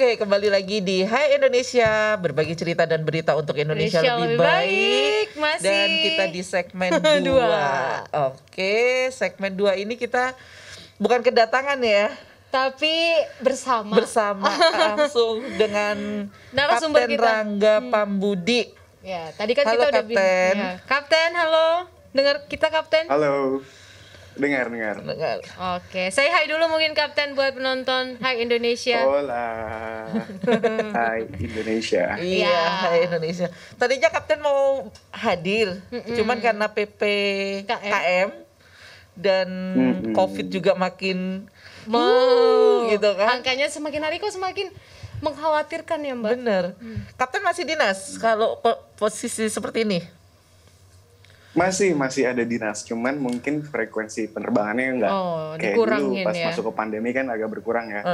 Oke, kembali lagi di Hai Indonesia, berbagi cerita dan berita untuk Indonesia lebih baik. Masih. Dan kita di segmen 2. Oke, segmen 2 ini kita bukan kedatangan ya, tapi bersama langsung dengan narasumber Kapten kita. Rangga Pambudi. Ya, tadi kan Halo, kita udah Kapten. Ya. Kapten, halo. Dengar kita, Kapten? Halo. Dengar. Oke, say hi dulu mungkin Kapten buat penonton Hai Indonesia. Hola. Hai Indonesia. Iya, Ya. Hai Indonesia. Tadinya Kapten mau hadir, cuman karena PPKM dan COVID juga makin gitu kan. Angkanya semakin hari kok semakin mengkhawatirkan ya, Mbak. Bener. Kapten masih dinas kalau posisi seperti ini? Masih ada dinas, cuman mungkin frekuensi penerbangannya nggak kayak dulu pas masuk ke pandemi kan agak berkurang ya.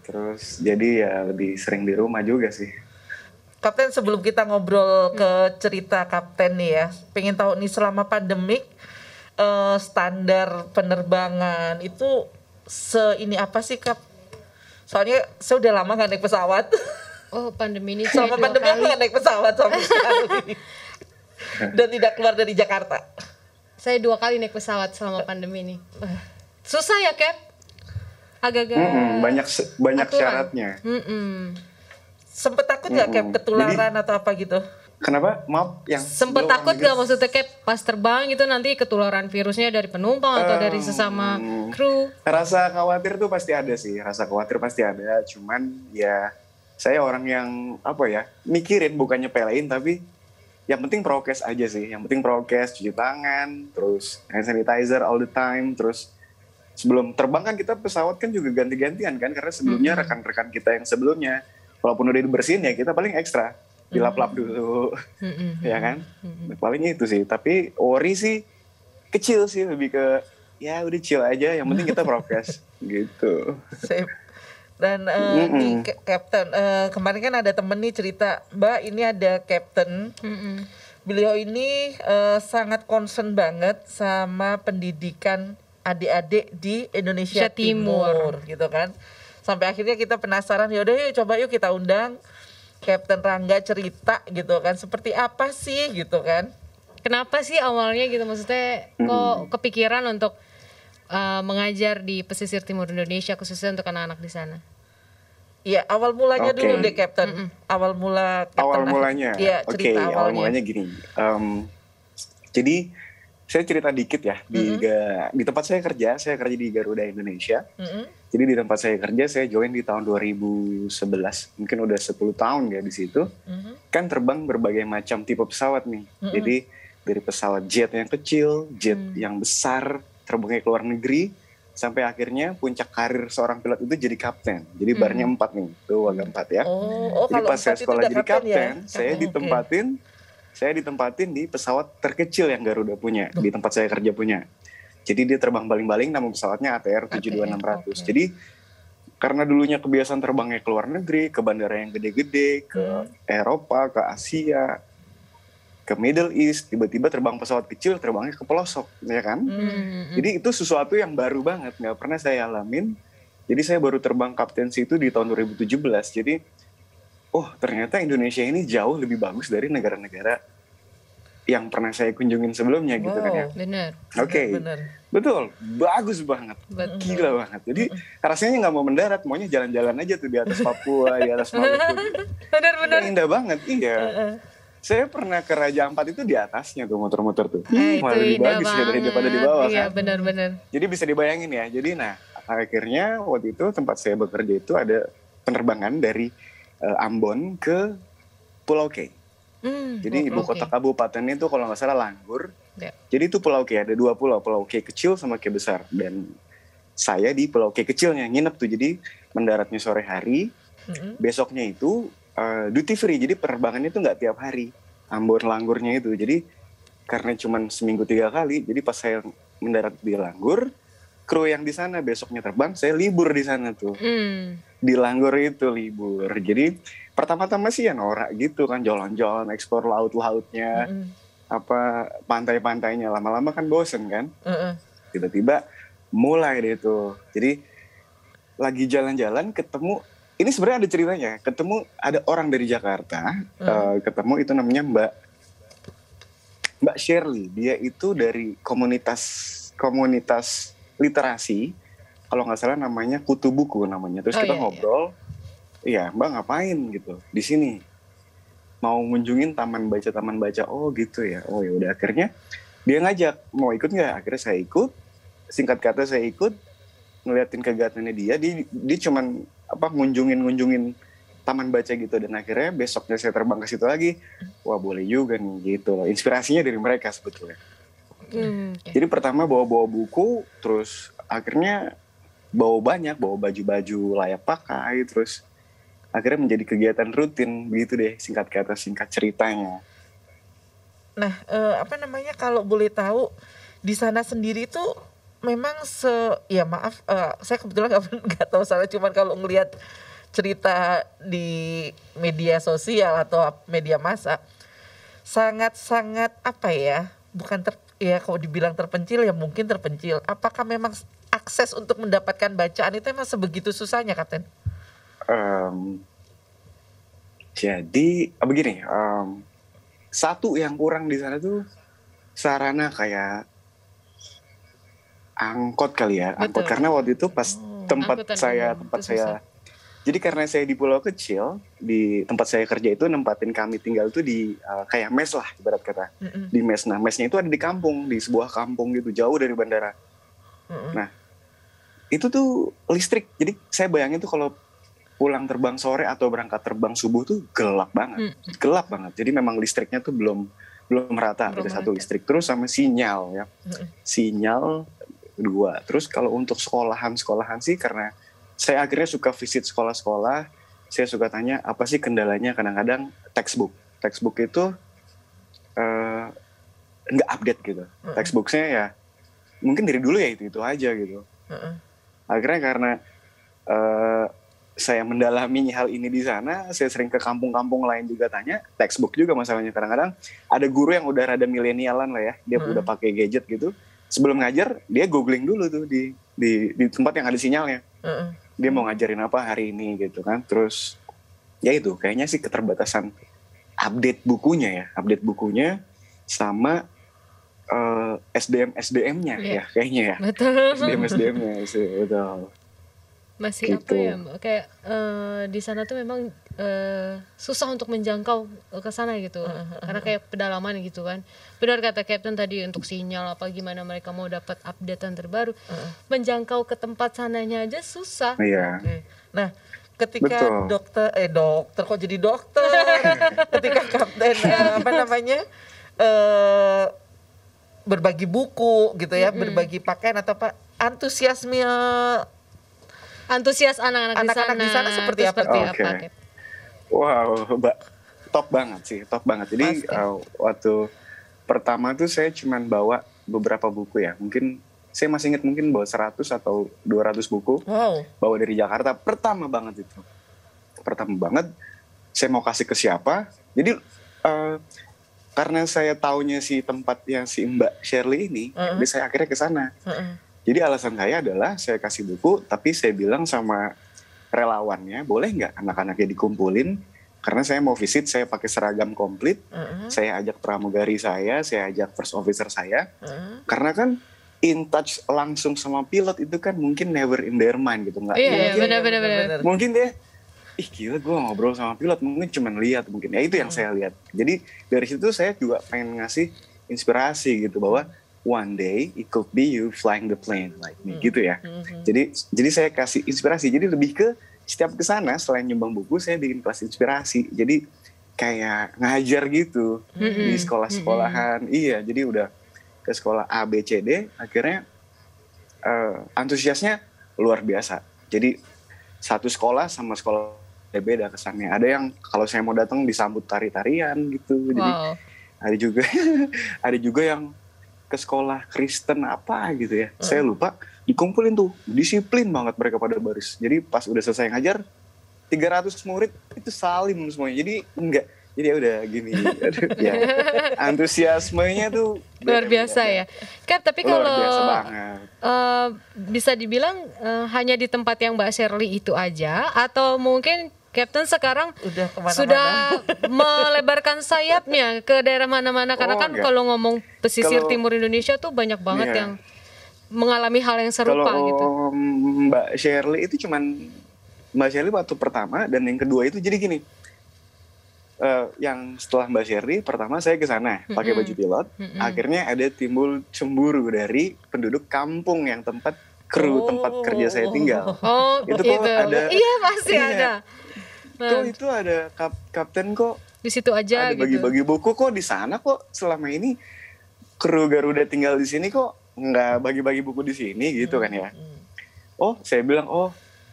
Terus jadi ya lebih sering di rumah juga sih. Kapten, sebelum kita ngobrol ke cerita Kapten nih ya, pengen tahu nih selama pandemik standar penerbangan itu ini apa sih, Kap? Soalnya saya udah lama nggak naik pesawat. Oh, pandemi ini selama pandemi aku nggak naik pesawat sama sekali. Dan tidak keluar dari Jakarta. Saya 2 kali naik pesawat selama pandemi ini. Susah ya, Cap? Agak-agak banyak syaratnya. Sempet takut nggak, Cap, ketularan atau apa gitu? Kenapa? Maaf, yang sempet takut gak maksudnya, Cap, pas terbang gitu nanti ketularan virusnya dari penumpang atau dari sesama kru? Rasa khawatir tuh pasti ada sih. Rasa khawatir pasti ada. Cuman ya saya orang yang mikirin, bukannya nyepelein, tapi yang penting prokes aja sih. Yang penting prokes, cuci tangan, terus hand sanitizer all the time. Terus sebelum terbang kan kita pesawat kan juga ganti-gantian kan, karena sebelumnya rekan-rekan kita yang sebelumnya walaupun udah dibersihin ya kita paling ekstra dilap-lap dulu. Ya kan? Paling itu sih. Tapi worry sih kecil sih, lebih ke ya udah chill aja, yang penting kita prokes gitu. Dan nih Kapten, kemarin kan ada temen nih cerita, Mbak ini ada Kapten, beliau ini sangat concern banget sama pendidikan adik-adik di Indonesia Timur gitu kan. Sampai akhirnya kita penasaran, yaudah yuk coba yuk kita undang Kapten Rangga cerita gitu kan, seperti apa sih gitu kan. Kenapa sih awalnya gitu, maksudnya kok kepikiran untuk mengajar di pesisir timur Indonesia khususnya untuk anak-anak di sana? Iya, awal mulanya dulu deh, Kapten. Awal mulanya. Iya, cerita awalnya. Awal mulanya gini. Jadi saya cerita dikit ya. Di tempat saya kerja di Garuda Indonesia. Jadi di tempat saya kerja saya join di tahun 2011. Mungkin udah 10 tahun ya di situ. Kan terbang berbagai macam tipe pesawat nih. Jadi dari pesawat jet yang kecil, jet yang besar, terbangnya ke luar negeri, sampai akhirnya puncak karir seorang pilot itu jadi kapten. Jadi barnya 4 nih, tuh agak 4 ya. Jadi pas saya sekolah jadi kapten, ya? saya ditempatin di pesawat terkecil yang Garuda punya, di tempat saya kerja punya. Jadi dia terbang baling-baling, nama pesawatnya ATR 72600. Jadi karena dulunya kebiasaan terbangnya ke luar negeri, ke bandara yang gede-gede, ke Eropa, ke Asia, ke Middle East, tiba-tiba terbang pesawat kecil, terbangnya ke pelosok, ya kan? Jadi itu sesuatu yang baru banget, nggak pernah saya alamin. Jadi saya baru terbang kaptensi itu di tahun 2017. Jadi, ternyata Indonesia ini jauh lebih bagus dari negara-negara yang pernah saya kunjungin sebelumnya gitu kan ya. Benar. Oke, betul, bagus banget, gila banget. Jadi rasanya nggak mau mendarat, maunya jalan-jalan aja tuh di atas Papua, di atas Maluku. Benar. Indah banget, iya. Saya pernah ke Raja Ampat itu di atasnya tuh motor-motor tuh. Malah lebih bagus ya daripada di bawah kan. Iya, benar. Jadi bisa dibayangin ya. Jadi akhirnya waktu itu tempat saya bekerja itu ada penerbangan dari Ambon ke Pulau K. Jadi ibu kota kabupaten itu kalau nggak salah Langgur. Jadi itu Pulau K, ada 2 pulau. Pulau K kecil sama K besar. Dan saya di Pulau K kecilnya nginep tuh. Jadi mendaratnya sore hari. Besoknya itu duty free, jadi penerbangannya itu nggak tiap hari, Ambon Langgurnya itu. Jadi karena cuma seminggu 3 kali, jadi pas saya mendarat di Langgur, kru yang di sana besoknya terbang, saya libur di sana tuh. Di Langgur itu libur. Jadi pertama-tama sih ya norak gitu kan, jalan-jalan eksplor laut-lautnya, pantai-pantainya. Lama-lama kan bosen kan. Tiba-tiba mulai deh tuh. Jadi lagi jalan-jalan ketemu ini sebenarnya ada ceritanya. Ketemu ada orang dari Jakarta, ketemu itu namanya Mbak Shirley. Dia itu dari komunitas literasi, kalau nggak salah namanya Kutu Buku namanya. Terus kita ngobrol, iya Mbak ngapain gitu di sini? Mau ngunjungin taman baca. Oh gitu ya. Oh ya udah, akhirnya dia ngajak, mau ikut nggak? Akhirnya saya ikut. Singkat kata saya ikut, ngeliatin kegiatannya dia cuman ngunjungin taman baca gitu, dan akhirnya besoknya saya terbang ke situ lagi. Wah boleh juga nih gitu. Inspirasinya dari mereka sebetulnya. Jadi pertama bawa buku, terus akhirnya bawa baju-baju layak pakai, terus akhirnya menjadi kegiatan rutin begitu deh, singkat kata, singkat ceritanya. Nah, kalau boleh tahu di sana sendiri tuh memang saya kebetulan nggak tahu salah, cuman kalau ngelihat cerita di media sosial atau media massa sangat-sangat kalau dibilang terpencil ya mungkin terpencil. Apakah memang akses untuk mendapatkan bacaan itu emang sebegitu susahnya, Kapten? Jadi begini, satu yang kurang di sana tuh sarana kayak angkot kali ya. Angkot, karena waktu itu pas tempat saya jadi karena saya di pulau kecil, di tempat saya kerja itu nempatin kami tinggal tuh di kayak mes lah ibarat kata. Di mes. Nah mesnya itu ada di kampung, di sebuah kampung gitu, jauh dari bandara. Nah itu tuh listrik, jadi saya bayangin tuh kalau pulang terbang sore atau berangkat terbang subuh tuh gelap banget. Jadi memang listriknya tuh belum merata. Ada satu listrik, terus sama sinyal ya. Sinyal 2. Terus kalau untuk sekolahan sih, karena saya akhirnya suka visit sekolah-sekolah, saya suka tanya apa sih kendalanya. Kadang-kadang textbook itu nggak update gitu. Textbooknya ya mungkin dari dulu ya itu aja gitu. Akhirnya karena saya mendalami hal ini di sana, saya sering ke kampung-kampung lain juga tanya, textbook juga masalahnya. Kadang-kadang ada guru yang udah rada milenialan lah ya, dia udah pakai gadget gitu. Sebelum ngajar, dia googling dulu tuh di tempat yang ada sinyalnya. Dia mau ngajarin apa hari ini gitu kan. Terus ya itu kayaknya sih keterbatasan update bukunya sama SDM-nya ya kayaknya ya. Betul. SDM-nya sih, betul. Masih gitu. apa ya, kayak di sana tuh memang susah untuk menjangkau ke sana gitu, karena kayak pedalaman gitu kan. Benar kata Captain tadi, untuk sinyal apa gimana mereka mau dapat updatean terbaru, menjangkau ke tempat sananya aja susah. Iya. Nah, ketika dokter kok jadi dokter? Ketika Kapten berbagi buku gitu ya, berbagi pakaian atau apa, antusias anak-anak di sana seperti apa? Wow, top banget. Jadi waktu pertama tuh saya cuman bawa beberapa buku ya. Mungkin saya masih ingat, mungkin bawa 100 atau 200 buku. Wow. Bawa dari Jakarta. Pertama banget. Saya mau kasih ke siapa. Jadi karena saya taunya si tempatnya si Mbak Shirley ini, jadi saya akhirnya ke sana. Jadi alasan saya adalah saya kasih buku, tapi saya bilang sama relawannya, boleh nggak anak-anaknya dikumpulin? Karena saya mau visit, saya pakai seragam komplit, saya ajak pramugari saya ajak first officer saya. Karena kan in touch langsung sama pilot itu kan mungkin never in their mind gitu, nggak? Iya, benar. Mungkin dia, gila gue ngobrol sama pilot, mungkin cuma lihat mungkin. Ya itu yang saya lihat. Jadi dari situ saya juga pengen ngasih inspirasi gitu, bahwa one day it could be you flying the plane like me gitu ya. Jadi saya kasih inspirasi. Jadi lebih ke setiap kesana selain nyumbang buku, saya bikin kelas inspirasi. Jadi kayak ngajar gitu di sekolah-sekolahan. Iya, jadi udah ke sekolah A, B, C, D. Akhirnya antusiasnya luar biasa. Jadi satu sekolah sama sekolah beda kesannya. Ada yang kalau saya mau datang disambut tari-tarian gitu. Jadi ada juga yang ke sekolah Kristen apa gitu ya. Saya lupa, dikumpulin tuh, disiplin banget mereka pada baris. Jadi pas udah selesai ngajar, 300 murid itu salim semuanya. Jadi Jadi udah gini, aduh, ya antusiasmenya tuh luar biasa ya. Cap, tapi kalau bisa dibilang hanya di tempat yang Mbak Shirley itu aja, atau mungkin Captain sekarang sudah melebarkan sayapnya ke daerah mana-mana, karena kan kalau ngomong pesisir timur Indonesia tuh banyak banget yang mengalami hal yang serupa gitu. Mbak Shirley itu cuman Mbak Shirley waktu pertama, dan yang kedua itu jadi gini. Yang setelah Mbak Shirley, pertama saya ke sana pakai baju pilot, akhirnya ada timbul cemburu dari penduduk kampung yang tempat kerja saya tinggal. Itu kok ada, iya pasti ada. Kok itu ada kapten kok di situ aja ada bagi-bagi buku, kok di sana kok selama ini kru Garuda tinggal di sini kok nggak bagi-bagi buku di sini gitu kan ya. Saya bilang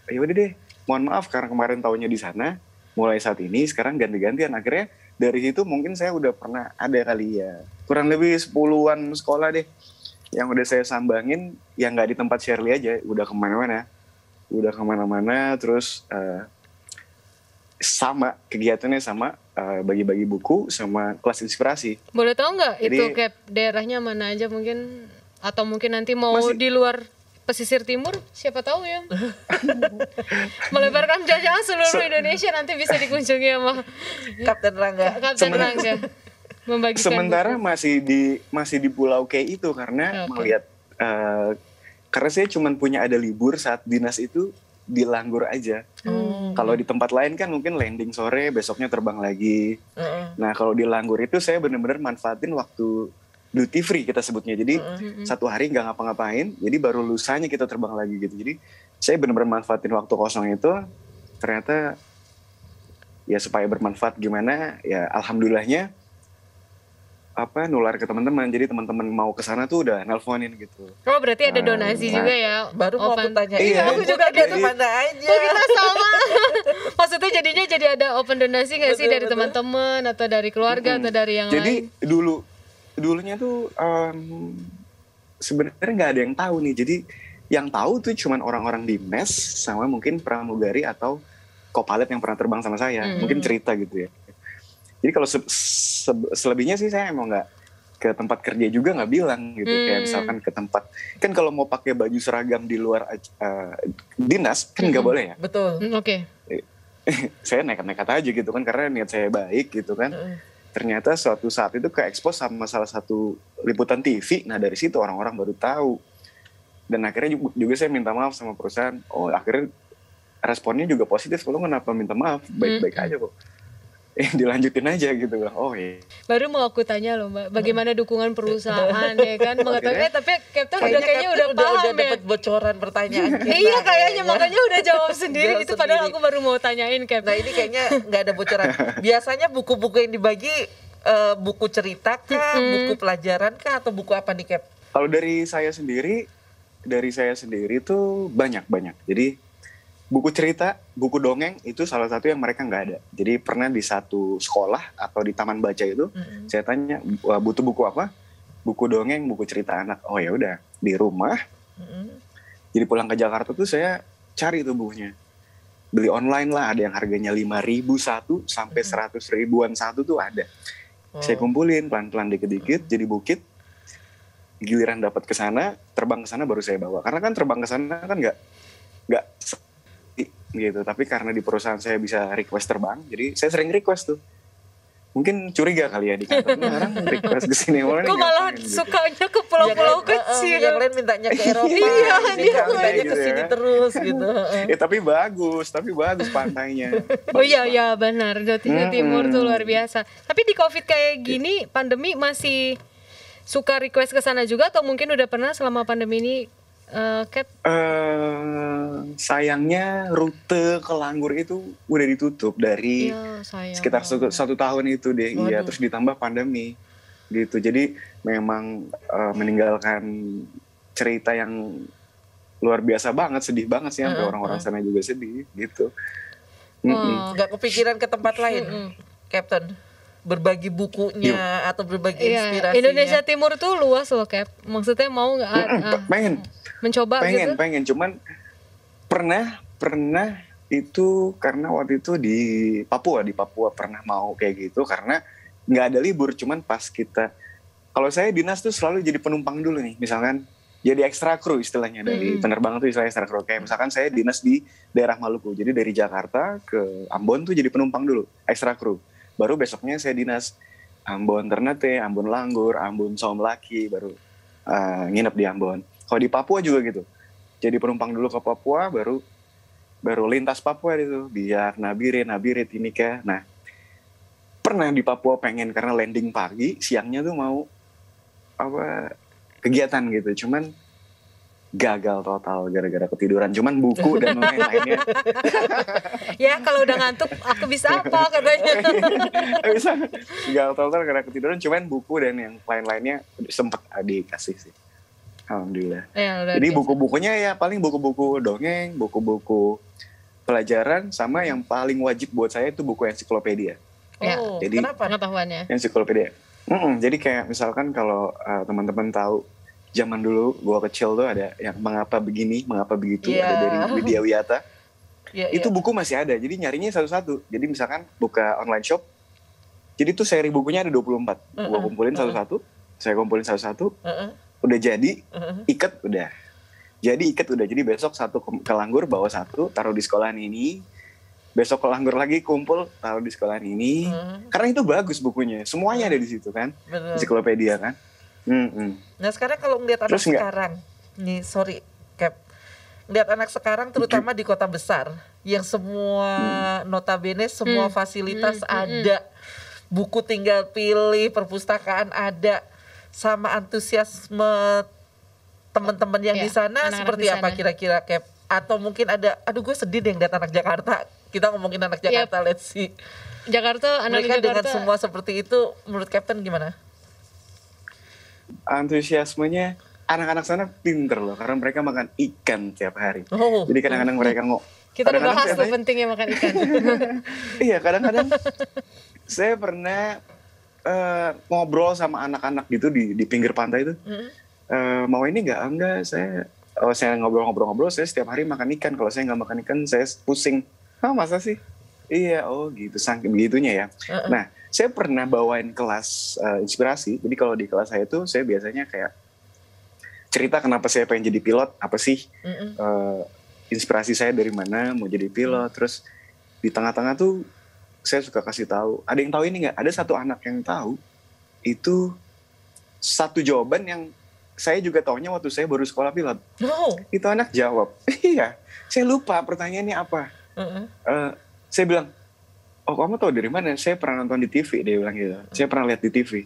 ya udah deh, mohon maaf karena kemarin tahunya di sana. Mulai saat ini sekarang ganti-gantian. Akhirnya dari situ mungkin saya udah pernah ada kali ya kurang lebih 10-an sekolah deh yang udah saya sambangin, yang nggak di tempat Shirley aja, udah kemana-mana terus sama kegiatannya sama bagi-bagi buku sama kelas inspirasi. Boleh tahu nggak itu Cap daerahnya mana aja mungkin, atau mungkin nanti mau di luar pesisir timur, siapa tahu ya. Melebarkan jajah seluruh Indonesia, nanti bisa dikunjungi sama Kapten Rangga. Membagikan sementara buku. masih di Pulau K itu karena melihat karena saya cuma punya ada libur saat dinas itu di Langgur aja. Kalau di tempat lain kan mungkin landing sore, besoknya terbang lagi. Nah kalau di Langgur itu saya benar-benar manfaatin waktu duty free kita sebutnya. Jadi satu hari nggak ngapa-ngapain, jadi baru lusanya kita terbang lagi gitu. Jadi saya benar-benar manfaatin waktu kosong itu. Ternyata ya supaya bermanfaat gimana ya, alhamdulillahnya nular ke teman-teman. Jadi teman-teman mau ke sana tuh udah nelponin gitu. Oh berarti ada donasi juga ya? Baru mau aku tanya. Iya, aku juga ada mana aja. Oh, kita sama. Maksudnya jadinya jadi ada open donasi nggak sih dari teman-teman atau dari keluarga atau dari yang lain? Jadi dulunya tuh sebenarnya nggak ada yang tahu nih. Jadi yang tahu tuh cuman orang-orang di mes sama mungkin pramugari atau co-pilot yang pernah terbang sama saya. Mungkin cerita gitu ya. Jadi kalau selebihnya sih saya emang nggak ke tempat kerja juga nggak bilang gitu. Kayak misalkan ke tempat, kan kalau mau pakai baju seragam di luar dinas kan nggak boleh ya. Betul. Oke. Saya nekat-nekat aja gitu kan, karena niat saya baik gitu kan. Ternyata suatu saat itu ke-expose sama salah satu liputan TV. Nah dari situ orang-orang baru tahu. Dan akhirnya juga saya minta maaf sama perusahaan. Akhirnya responnya juga positif. Lo kenapa minta maaf? Baik-baik aja kok. Dilanjutin aja gitu. Iya. Baru mau aku tanya loh Mbak, bagaimana dukungan perusahaan ya kan? Mengatakan tapi Captain kayaknya udah paham udah dapat bocoran pertanyaan. Iya kayaknya makanya udah jawab sendiri gitu. Padahal aku baru mau tanyain Captain. Nah ini kayaknya nggak ada bocoran. Biasanya buku-buku yang dibagi buku cerita kah, buku pelajaran kah, atau buku apa nih Cap? Kalau dari saya sendiri tuh banyak. Jadi buku cerita, buku dongeng itu salah satu yang mereka nggak ada. Jadi pernah di satu sekolah atau di taman baca itu, saya tanya butuh buku apa? Buku dongeng, buku cerita anak. Oh ya udah, di rumah. Jadi pulang ke Jakarta tuh saya cari tuh bukunya. Beli online lah, ada yang harganya 5.000 satu sampai 100 ribuan satu tuh ada. Saya kumpulin pelan-pelan dikit-dikit jadi bukit. Giliran dapat ke sana, terbang ke sana baru saya bawa. Karena kan terbang ke sana kan nggak gitu, tapi karena di perusahaan saya bisa request terbang, jadi saya sering request tuh. Mungkin curiga kali ya di kantor, orang request ke sini. Kok malah sukanya ke pulau-pulau kecil. Yang lain mintanya ke Eropa, dia mintanya ke sini terus gitu. Tapi bagus pantainya. Iya benar, Jawa Timur tuh luar biasa. Tapi di COVID kayak gini, pandemi masih suka request ke sana juga, atau mungkin udah pernah selama pandemi ini? Cap? Sayangnya rute ke Langgur itu udah ditutup dari sekitar 1 tahun itu deh. Iya, terus ditambah pandemi gitu. Jadi memang meninggalkan cerita yang luar biasa banget, sedih banget sih, sampai orang-orang sana juga sedih gitu. Nggak kepikiran ke tempat lain, Captain? Berbagi bukunya atau berbagi inspirasinya. Indonesia Timur tuh luas loh Cap. Maksudnya mau nggak pengen mencoba pengen cuman pernah itu karena waktu itu di Papua pernah mau kayak gitu karena nggak ada libur, cuman pas kita, kalau saya dinas tuh selalu jadi penumpang dulu nih, misalkan jadi ekstra kru istilahnya dari penerbangan tuh istilah ekstra kru. Kayak misalkan saya dinas di daerah Maluku, jadi dari Jakarta ke Ambon tuh jadi penumpang dulu, ekstra kru. Baru besoknya saya dinas Ambon Ternate, Ambon Langgur, Ambon Somlaki, baru nginep di Ambon. Kalau di Papua juga gitu, jadi penumpang dulu ke Papua, baru lintas Papua itu, Biak, Nabire, Timika. Nah, pernah di Papua pengen karena landing pagi, siangnya tuh mau kegiatan gitu, cuman gagal total gara-gara ketiduran, cuman buku dan lain-lainnya. Ya kalau udah ngantuk aku bisa apa katanya. Bisa gagal total gara-gara ketiduran, cuman buku dan yang lain-lainnya sempet dikasih sih, alhamdulillah. Jadi buku-bukunya ya paling buku-buku dongeng, buku-buku pelajaran, sama yang paling wajib buat saya itu buku ensiklopedia. Jadi kenapa pengetahuannya? Ensiklopedia. Jadi kayak misalkan kalau teman-teman tahu zaman dulu gua kecil tuh ada yang mengapa begini, mengapa begitu, ada dari Widya Wiyata. Itu buku masih ada. Jadi nyarinya satu-satu. Jadi misalkan buka online shop. Jadi tuh seri bukunya ada 24. Gua kumpulin satu-satu. Saya kumpulin satu-satu. Udah jadi, ikat udah. Jadi besok satu ke Langgur bawa satu, taruh di sekolahan ini. Besok ke Langgur lagi kumpul, taruh di sekolahan ini. Karena itu bagus bukunya, semuanya ada di situ kan. Ensiklopedia kan. Nah sekarang kalau ngeliat anak sekarang, nih sorry Cap, ngeliat anak sekarang terutama di kota besar, yang semua notabene semua fasilitas ada, buku tinggal pilih, perpustakaan ada, sama antusiasme teman-teman yang di sana seperti apa kira-kira Cap? Atau mungkin ada, aduh gue sedih deh ngeliat anak Jakarta. Kita ngomongin anak Jakarta, let's see. Anak mereka Jakarta dengan semua seperti itu, menurut Captain gimana? Antusiasmenya anak-anak sana pinter loh, karena mereka makan ikan tiap hari. Jadi kadang-kadang mereka kita udah bahas tuh pentingnya makan ikan. Iya, kadang-kadang saya pernah ngobrol sama anak-anak gitu di pinggir pantai itu. Mau ini enggak, saya ngobrol-ngobrol, saya setiap hari makan ikan. Kalau saya nggak makan ikan, saya pusing. Masa sih? Iya, gitu, saking begitunya ya. Nah, saya pernah bawain kelas inspirasi. Jadi kalau di kelas saya tuh, saya biasanya kayak cerita kenapa saya pengen jadi pilot, apa sih inspirasi saya dari mana mau jadi pilot. Terus di tengah-tengah tuh saya suka kasih tahu. Ada yang tahu ini nggak? Ada satu anak yang tahu. Itu satu jawaban yang saya juga taunya waktu saya baru sekolah pilot. Itu anak jawab, iya, saya lupa pertanyaannya apa. Saya bilang, oh kamu tahu dari mana? Saya pernah nonton di TV, dia bilang gitu. Saya pernah lihat di TV.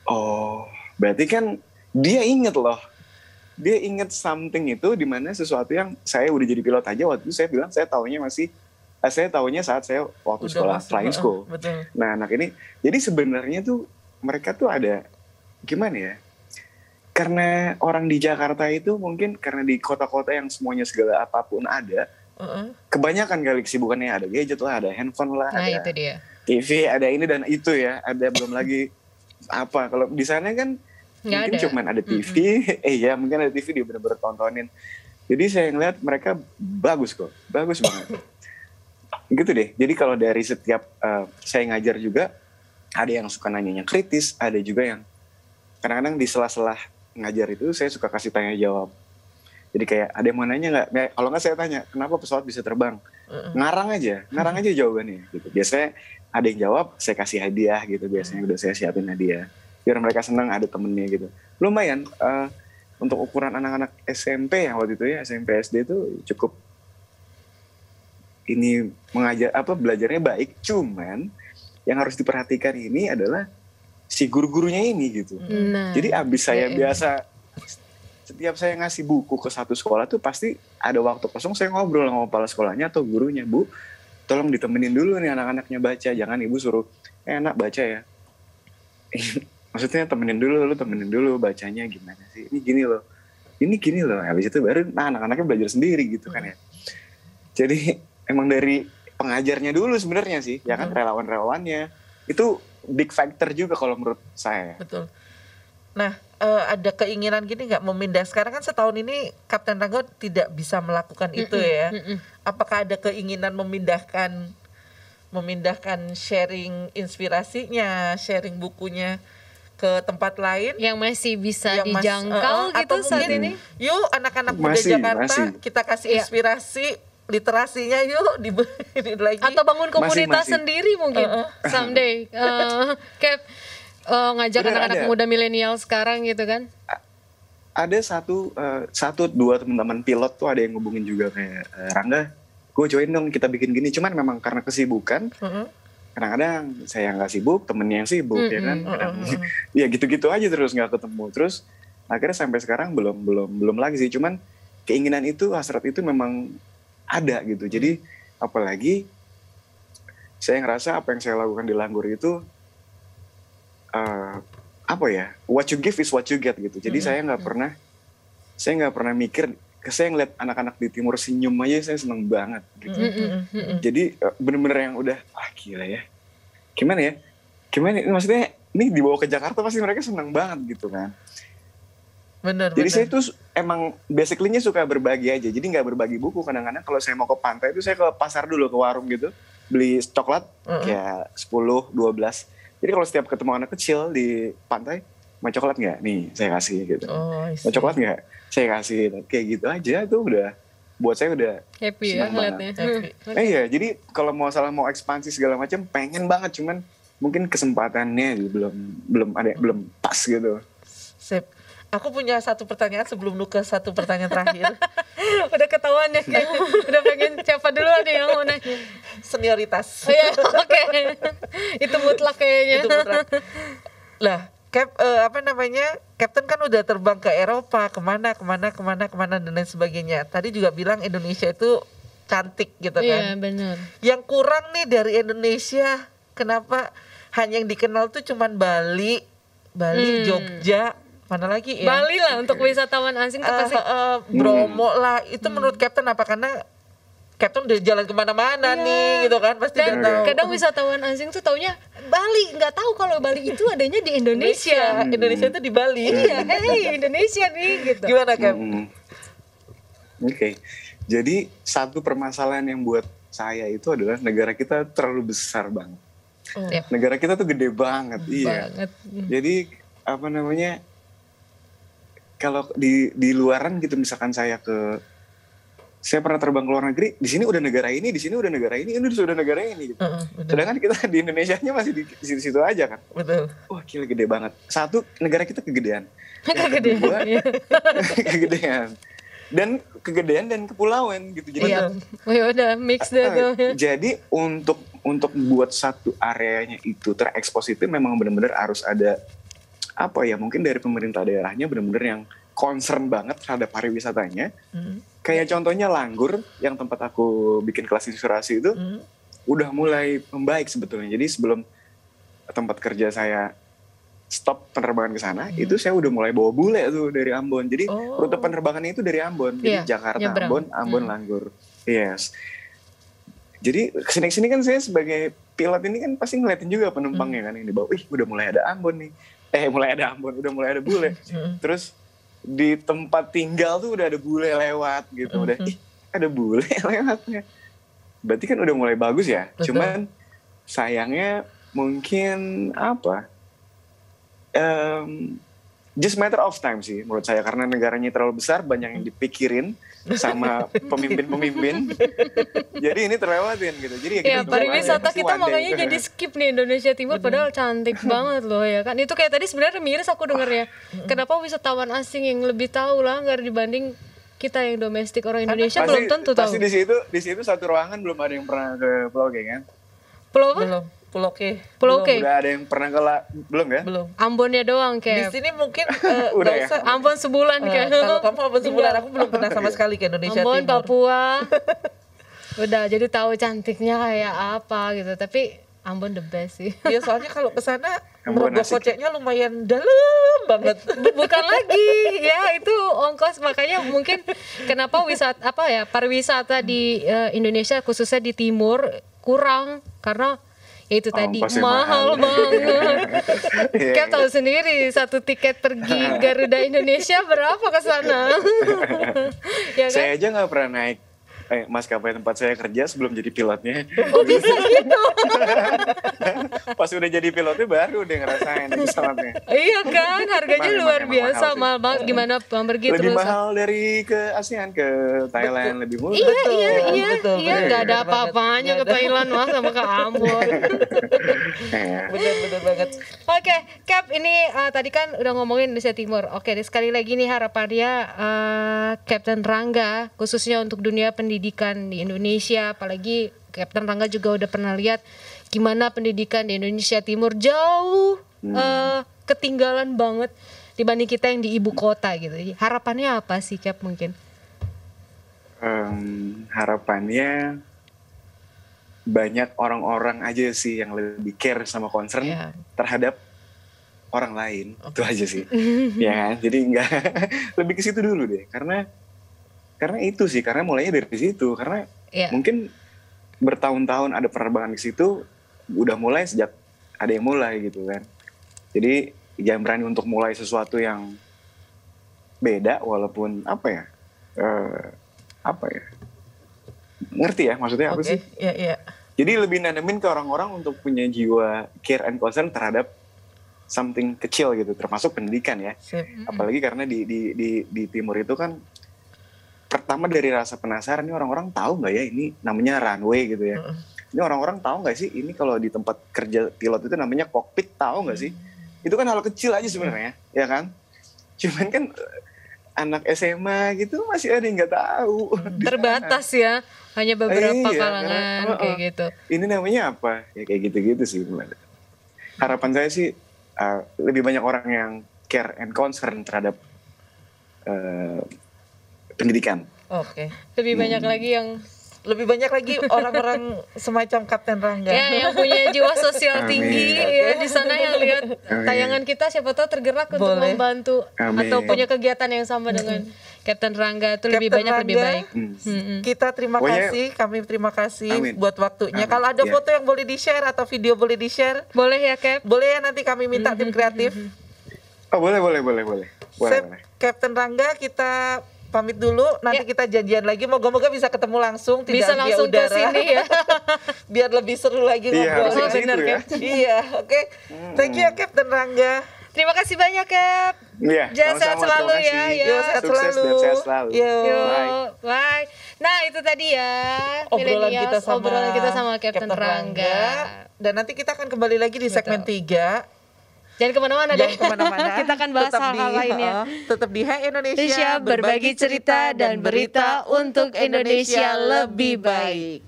Oh, berarti kan dia inget loh. Dia inget something itu, di mana sesuatu yang saya udah jadi pilot aja waktu itu saya bilang saya taunya saat saya waktu udah sekolah flying school. Betul. Nah anak ini, jadi sebenarnya tuh mereka tuh ada gimana ya? Karena orang di Jakarta itu mungkin karena di kota-kota yang semuanya segala apapun ada, kebanyakan kali kesibukannya, ada gadget lah, ada handphone lah, ada itu dia. TV, ada ini dan itu ya, ada belum lagi apa. Kalau di sana kan mungkin cuman ada TV, mungkin ada TV dia bener-bener tontonin. Jadi saya ngeliat mereka bagus kok, bagus banget. Gitu deh. Jadi kalau dari setiap saya ngajar juga, ada yang suka nanyanya kritis, ada juga yang kadang-kadang di sela-sela ngajar itu saya suka kasih tanya jawab. Jadi kayak ada yang mau nanya nggak? Kalau nggak saya tanya, kenapa pesawat bisa terbang? Ngarang aja jawabannya. Gitu. Biasanya ada yang jawab, saya kasih hadiah gitu. Biasanya udah saya siapin hadiah. Biar mereka senang ada temennya gitu. Lumayan untuk ukuran anak-anak SMP yang waktu itu ya, SMP SD itu cukup ini belajarnya baik. Cuman yang harus diperhatikan ini adalah si guru-gurunya ini gitu. Jadi abis saya biasa setiap saya ngasih buku ke satu sekolah tuh pasti ada waktu kosong saya ngobrol sama kepala sekolahnya atau gurunya, Bu, tolong ditemenin dulu nih anak-anaknya baca, jangan ibu suruh enak baca ya. Maksudnya temenin dulu bacanya gimana sih? Ini gini loh. Habis itu baru anak-anaknya belajar sendiri gitu kan ya. Jadi emang dari pengajarnya dulu sebenarnya sih, ya kan, relawan-relawannya itu big factor juga kalau menurut saya. Betul. Nah, ada keinginan gini nggak memindah? Sekarang kan setahun ini Kapten Rangga tidak bisa melakukan itu ya. Apakah ada keinginan memindahkan sharing inspirasinya, sharing bukunya ke tempat lain yang masih bisa dijangkau gitu saat ini? Yuk anak-anak muda Jakarta kita kasih inspirasi literasinya yuk diberi lagi. Atau bangun komunitas sendiri mungkin someday. Kayak ngajak anak-anak muda milenial sekarang gitu kan. Ada satu dua teman-teman pilot tuh ada yang ngubungin juga kayak Rangga, gue join dong kita bikin gini. Cuman memang karena kesibukan, kadang-kadang saya nggak sibuk, temennya yang sibuk ya kan. Ya gitu-gitu aja terus nggak ketemu. Terus akhirnya sampai sekarang belum lagi sih. Cuman keinginan itu, hasrat itu memang ada gitu. Jadi apalagi saya ngerasa apa yang saya lakukan di Langgur itu what you give is what you get gitu. Jadi saya nggak pernah mikir, saya ngeliat anak-anak di timur senyum aja saya seneng banget gitu. Jadi bener-bener yang udah gila ya. Gimana maksudnya ini dibawa ke Jakarta pasti mereka seneng banget gitu kan. Jadi saya tuh emang basically-nya suka berbagi aja. Jadi nggak berbagi buku. Kadang-kadang kalau saya mau ke pantai itu saya ke pasar dulu, ke warung gitu, beli coklat kayak 10, 12. Jadi kalau setiap ketemu anak kecil di pantai, mau coklat nggak? Nih saya kasih gitu. Mau coklat nggak? Saya kasih. Kayak gitu aja tuh udah buat saya udah happy ya ngeliatnya. Iya, jadi kalau mau ekspansi segala macam pengen banget, cuman mungkin kesempatannya belum pas gitu. Sip. Aku punya satu pertanyaan sebelum ke satu pertanyaan terakhir. Udah ketahuan ya kayaknya. Udah pengen siapa dulu nih yang mau nanya. Senioritas. Oh, iya, oke. Itu mutlak kayaknya. Lah, Kapten kan udah terbang ke Eropa, kemana dan lain sebagainya. Tadi juga bilang Indonesia itu cantik gitu kan. Iya, benar. Yang kurang nih dari Indonesia, kenapa hanya yang dikenal tuh cuman Bali, Jogja, mana lagi ya? Bali lah untuk wisatawan asing tuh pasti. Bromo lah, itu menurut Kapten apa? Karena Kapten udah jalan kemana-mana nih gitu kan, pasti udah tahu. Kadang wisatawan asing tuh taunya Bali, nggak tahu kalau Bali itu adanya di Indonesia. Indonesia itu di Bali. Iya, Indonesia nih gitu. Gimana Kap? Oke. Jadi satu permasalahan yang buat saya itu adalah negara kita terlalu besar banget. Negara kita tuh gede banget, iya. Jadi kalau di luaran gitu, misalkan saya pernah terbang ke luar negeri, di sini udah negara ini, di sini udah negara ini udah negara ini gitu. Sedangkan kita di Indonesianya masih di situ-situ aja kan. Betul. Wah gila gede banget. Satu, negara kita kegedean. Kedua, kegedean dan kepulauan gitu. Jadi udah mix deh tuh. Jadi untuk buat satu areanya itu terekspos itu memang benar-benar harus ada mungkin dari pemerintah daerahnya benar-benar yang concern banget terhadap pariwisatanya. Kayak contohnya Langgur yang tempat aku bikin kelas inspirasi itu udah mulai membaik sebetulnya. Jadi sebelum tempat kerja saya stop penerbangan ke sana, itu saya udah mulai bawa bule tuh dari Ambon. Jadi rute penerbangannya itu dari Ambon. Jadi Jakarta, Ambon, Langgur. Yes. Jadi kesini kan saya sebagai pilot ini kan pasti ngeliatin juga penumpangnya kan yang dibawa. Udah mulai ada Ambon nih. Udah mulai ada bule. Terus di tempat tinggal tuh udah ada bule lewat gitu. Udah ada bule lewatnya. Berarti kan udah mulai bagus ya. Betul. Cuman sayangnya mungkin just matter of time sih menurut saya, karena negaranya terlalu besar, banyak yang dipikirin sama pemimpin-pemimpin. Jadi ini terlewatin gitu. Jadi ya pariwisata kita makanya jadi skip nih Indonesia Timur. Padahal cantik banget loh ya kan. Itu kayak tadi sebenarnya miris aku denger ya. Kenapa wisatawan asing yang lebih tahu Langgar dibanding kita yang domestik, orang Indonesia belum tentu tahu. Pasti di situ satu ruangan belum ada yang pernah ke Pulau G kan? Pulau apa? Belum. Pulau K. Udah ada yang pernah belum ya? Belum. Ambonnya doang kayak. Di sini mungkin udah ya? Ambon sebulan kayak. Kalau kamu Ambon sebulan, aku belum pernah sama sekali ke Indonesia Ambon, Timur. Papua. Udah jadi tahu cantiknya kayak apa gitu. Tapi Ambon the best sih. Iya, soalnya kalau ke sana merogoh koceknya lumayan dalam banget. Bukan lagi ya, itu ongkos. Makanya mungkin kenapa pariwisata di Indonesia khususnya di timur kurang, karena Itu tadi Ongkosnya mahal banget. Cap tahu sendiri satu tiket pergi Garuda Indonesia berapa ke sana. Ya kan? Saya aja nggak pernah naik maskapai tempat saya kerja sebelum jadi pilotnya. Oh bisa gitu. Pas udah jadi pilotnya baru deh ngerasain pesawatnya. Iya kan, harganya luar biasa, mahal banget. Gimana pergi lebih terus? mahal dari ke ASEAN, ke Thailand lebih murah. Iya, nggak ada apa-apanya ke Thailand mah sama ke Ambon. Bener banget. Oke, Cap, ini tadi kan udah ngomongin Indonesia Timur. Oke, sekali lagi nih harapannya Kapten Rangga khususnya untuk dunia pendidikan di Indonesia, apalagi Kapten Rangga juga udah pernah lihat gimana pendidikan di Indonesia Timur jauh ketinggalan banget dibanding kita yang di ibu kota gitu. Jadi, harapannya apa sih, Cap, mungkin? Harapannya banyak orang-orang aja sih yang lebih care sama concern terhadap orang lain. Itu aja sih. Ya kan? Jadi enggak lebih ke situ dulu deh. Karena itu sih, karena mulainya dari situ. Karena mungkin bertahun-tahun ada penerbangan ke situ, udah mulai sejak ada yang mulai gitu kan. Jadi jangan berani untuk mulai sesuatu yang beda, walaupun ngerti ya maksudnya apa sih? Iya. Jadi lebih nanemin ke orang-orang untuk punya jiwa care and concern terhadap something kecil gitu, termasuk pendidikan ya. Apalagi karena di timur itu kan pertama dari rasa penasaran, ini orang-orang tahu nggak ya ini namanya runway gitu ya. Ini orang-orang tahu nggak sih ini kalau di tempat kerja pilot itu namanya kokpit, tahu nggak sih? Itu kan hal kecil aja sebenarnya, ya kan? Cuman kan anak SMA gitu masih ada yang nggak tahu. Terbatas ya, hanya beberapa kalangan kayak gitu. Ini namanya apa? Ya kayak gitu-gitu sih. Harapan saya sih lebih banyak orang yang care and concern terhadap pendidikan. Oke. Lebih banyak lagi orang-orang semacam Kapten Rangga. Ya, yang punya jiwa sosial tinggi ya di sana yang lihat tayangan kita, siapa tahu tergerak untuk membantu atau punya kegiatan yang sama dengan Kapten Rangga. Itu lebih banyak lebih baik. Kita kami terima kasih buat waktunya. Kalau ada foto yang boleh di-share atau video boleh di-share, boleh ya, Cap? Boleh ya, nanti kami minta tim kreatif. Oh, boleh. Kapten Rangga, kita pamit dulu, nanti kita janjian lagi, moga-moga bisa ketemu langsung, bisa langsung udara. Ke sini ya. Biar lebih seru lagi ngobrol. Benar kan? Iya, oke. Thank you Kapten Rangga. Terima kasih banyak, Cap. Sehat selalu ya. Sehat selalu. Bye. Nah, itu tadi ya obrolan kita sama Kapten Rangga. Dan nanti kita akan kembali lagi di segmen 3. Jangan kemana-mana deh. Kita akan bahas hal lainnya. Tetap di Hai Indonesia, berbagi cerita dan berita untuk Indonesia lebih baik.